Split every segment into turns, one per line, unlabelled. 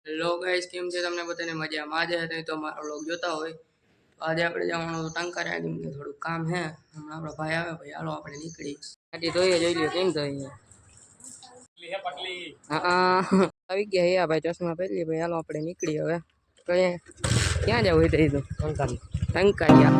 Hello guys, કેમ છે તમને બધાને મજામાં? આજે તો મારો વ્લોગ જોતા હોય તો આજે આપણે જવાનું ટંકારા, કેમ કે થોડું કામ હે. હમણાં આપણો ભાઈ આવે, ભાઈ હાલો આપણે નીકળી. આટી ધોઈએ, જોઈ લ્યો કેમ ધોઈએ. હા આવી ગયા હે ભાઈ, ચશ્મા પહેરી ભાઈ. હાલો આપણે નીકળી હવે. ક્યાં જવું હોય તો ટંકારિયા.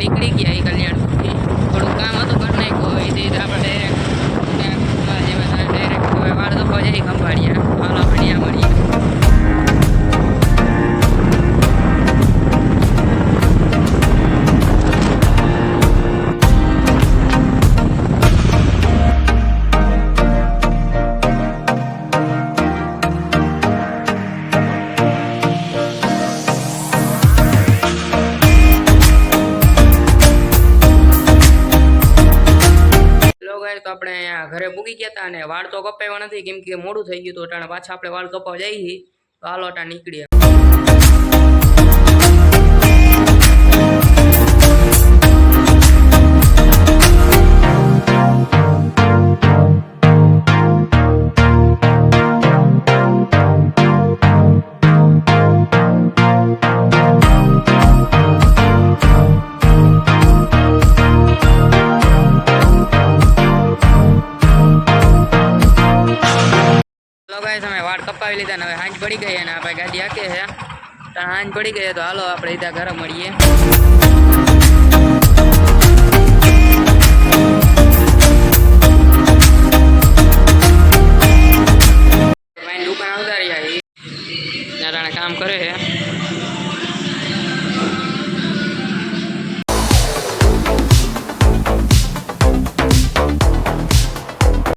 નીકળી ગયા કલ્યાણ સુધી. થોડું કામ હતું કરી નાખ્યું. એ રીતે આપણે ડાયરેક્ટ વાળ દફા જઈ ખંભાળ્યા. હાલ આપણે ત્યાં મળીએ. તો આપણે અહીંયા ઘરે પૂગી ગયા હતા અને વાળ તો કપાવ્યા નથી, કેમ કે મોડું થઈ ગયું. તો અટાણે પાછા આપણે વાળ કપાવા જઈએ. તો હાલો અટાણે નીકળીએ. તમે વાળ કપાવી લીધા ને હવે હાંજ પડી ગઈ અને આપણે ગાડી હાકે છે. હાંજ પડી ગઈ તો હાલો આપણે સીધા ઘરે મળીએ. દુકાન આવતા રહ્યા કામ કરે છે.